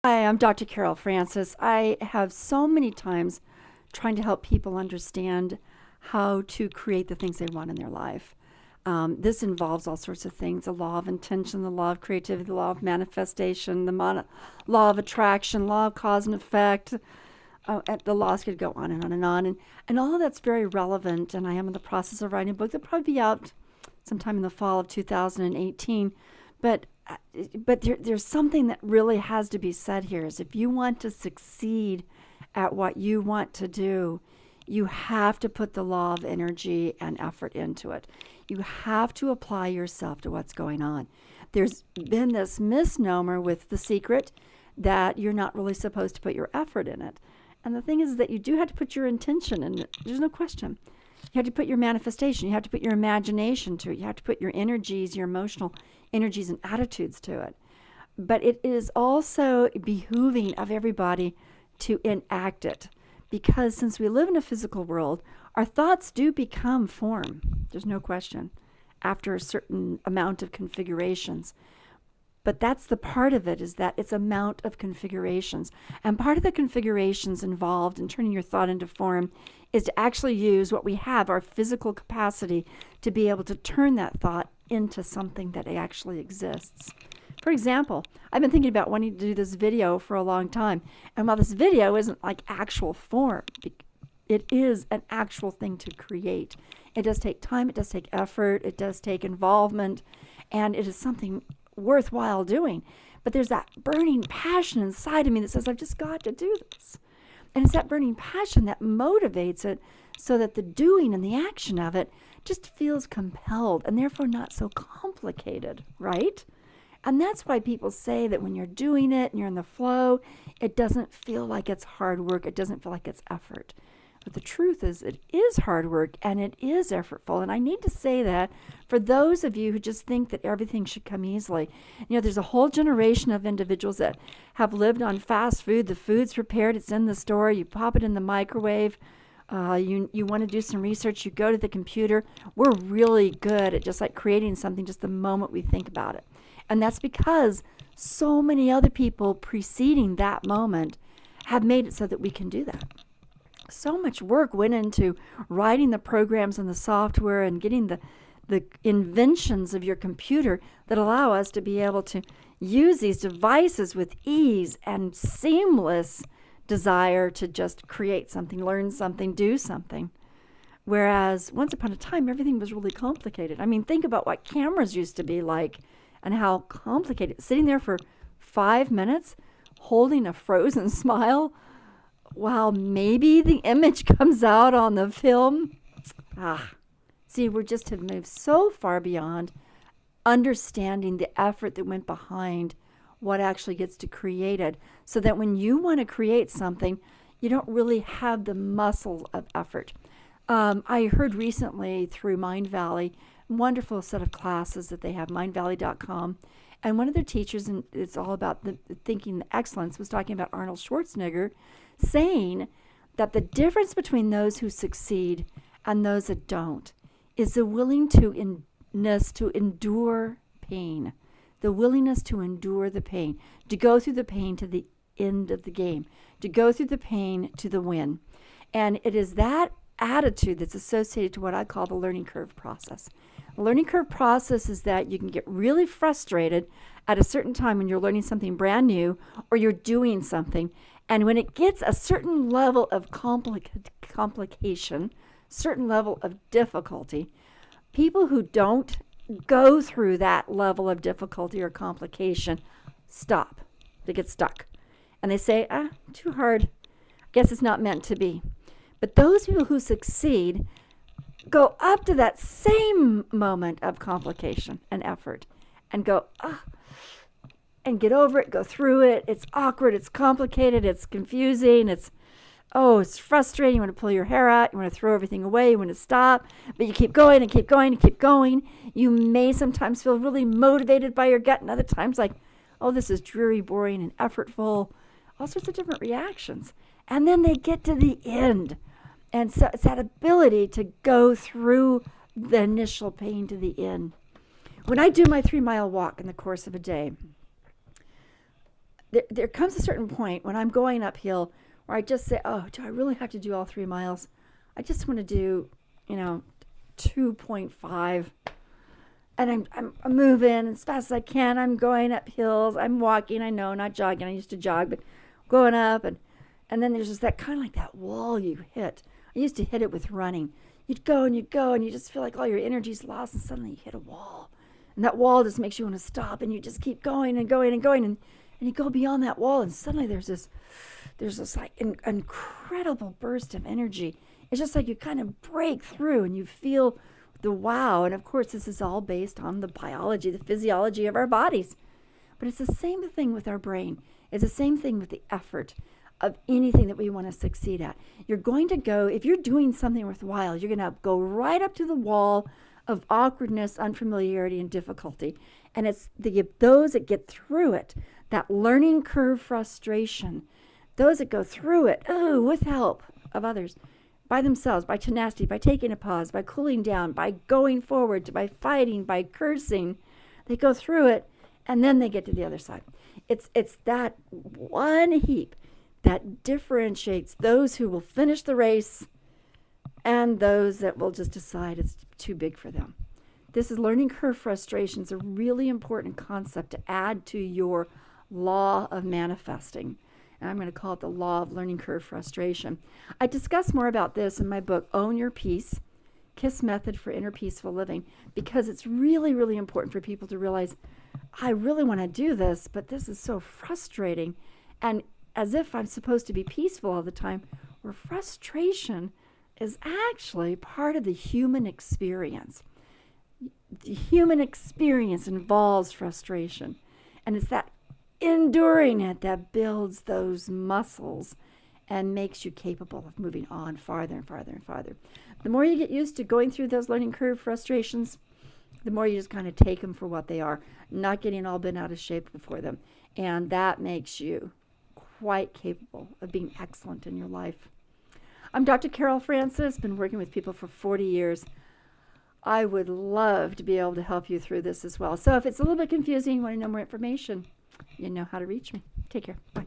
Hi, I'm Dr. Carol Francis. I have so many times trying to help people understand how to create the things they want in their life. This involves all sorts of things: the law of intention, the law of creativity, the law of manifestation, the law of attraction, law of cause and effect. And the laws could go on and on and on. And all of that's very relevant. And I am in the process of writing a book that'll probably be out sometime in the fall of 2018. But there's something that really has to be said here is if you want to succeed at what you want to do, you have to put the law of energy and effort into it. You have to apply yourself to what's going on. There's been this misnomer with The Secret that you're not really supposed to put your effort in it. And the thing is that you do have to put your intention in it. There's no question. You have to put your manifestation. You have to put your imagination to it. You have to put your energies, your emotional energies and attitudes to it. But it is also behooving of everybody to enact it. Because since we live in a physical world, our thoughts do become form. There's no question. After a certain amount of configurations. But that's the part of it, is that it's amount of configurations. And part of the configurations involved in turning your thought into form is to actually use what we have, our physical capacity, to be able to turn that thought into something that actually exists. For example, I've been thinking about wanting to do this video for a long time. And while this video isn't like actual form, it is an actual thing to create. It does take time, it does take effort, it does take involvement, and it is something worthwhile doing. But there's that burning passion inside of me that says, I've just got to do this. And it's that burning passion that motivates it so that the doing and the action of it just feels compelled and therefore not so complicated, right? And that's why people say that when you're doing it and you're in the flow, it doesn't feel like it's hard work. It doesn't feel like it's effort. But the truth is, it is hard work and it is effortful. And I need to say that for those of you who just think that everything should come easily. You know, there's a whole generation of individuals that have lived on fast food. The food's prepared, it's in the store, you pop it in the microwave. You want to do some research, you go to the computer. We're really good at just like creating something just the moment we think about it. And that's because so many other people preceding that moment have made it so that we can do that. So much work went into writing the programs and the software and getting the inventions of your computer that allow us to be able to use these devices with ease and seamless desire to just create something, learn something, do something. Whereas once upon a time, everything was really complicated. I mean, think about what cameras used to be like and how complicated. Sitting there for 5 minutes, holding a frozen smile, while maybe the image comes out on the film. See, we just have moved so far beyond understanding the effort that went behind what actually gets to created, so that when you want to create something, you don't really have the muscle of effort. I heard recently through Mind Valley, a wonderful set of classes that they have, mindvalley.com, and one of their teachers, and it's all about the thinking excellence, was talking about Arnold Schwarzenegger, saying that the difference between those who succeed and those that don't is the willingness to endure pain, the willingness to endure the pain, to go through the pain to the end of the game, to go through the pain to the win. And it is that attitude that's associated to what I call the learning curve process. The learning curve process is that you can get really frustrated at a certain time when you're learning something brand new or you're doing something. And when it gets a certain level of complication, certain level of difficulty, people who don't go through that level of difficulty or complication stop. They get stuck. And they say, too hard. I guess it's not meant to be. But those people who succeed go up to that same moment of complication and effort and go, and get over it, go through it. It's awkward, it's complicated, it's confusing, it's frustrating. You want to pull your hair out, you want to throw everything away, you want to stop, but you keep going and keep going and keep going. You may sometimes feel really motivated by your gut, and other times like, this is dreary, boring, and effortful. All sorts of different reactions. And then they get to the end. And so it's that ability to go through the initial pain to the end. When I do my 3-mile walk in the course of a day, there comes a certain point when I'm going uphill where I just say, oh, do I really have to do all 3 miles? I just want to do, 2.5. And I'm moving as fast as I can. I'm going up hills. I'm walking. I know, not jogging. I used to jog, but going up. And then there's just that kind of like that wall you hit. I used to hit it with running. You'd go, and you just feel like all your energy's lost, and suddenly you hit a wall. And that wall just makes you want to stop, and you just keep going and going and going. And you go beyond that wall, and suddenly there's this like incredible burst of energy. It's just like you kind of break through, and you feel the wow. And of course, this is all based on the biology, the physiology of our bodies. But it's the same thing with our brain. It's the same thing with the effort of anything that we want to succeed at. You're going to go, if you're doing something worthwhile, you're going to go right up to the wall of awkwardness, unfamiliarity, and difficulty. And it's those that get through it, that learning curve frustration, those that go through it, with help of others, by themselves, by tenacity, by taking a pause, by cooling down, by going forward, by fighting, by cursing. They go through it, and then they get to the other side. It's that one heap that differentiates those who will finish the race and those that will just decide it's too big for them. This is learning curve frustration is a really important concept to add to your law of manifesting. And I'm going to call it the law of learning curve frustration. I discuss more about this in my book, Own Your Peace, KISS Method for Inner Peaceful Living, because it's really, really important for people to realize, I really want to do this, but this is so frustrating. And as if I'm supposed to be peaceful all the time, where frustration is actually part of the human experience. The human experience involves frustration. And it's that enduring it that builds those muscles and makes you capable of moving on farther and farther and farther. The more you get used to going through those learning curve frustrations, the more you just kind of take them for what they are, not getting all bent out of shape before them. And that makes you quite capable of being excellent in your life. I'm Dr. Carol Francis, been working with people for 40 years. I would love to be able to help you through this as well. So if it's a little bit confusing, you want to know more information, you know how to reach me. Take care. Bye.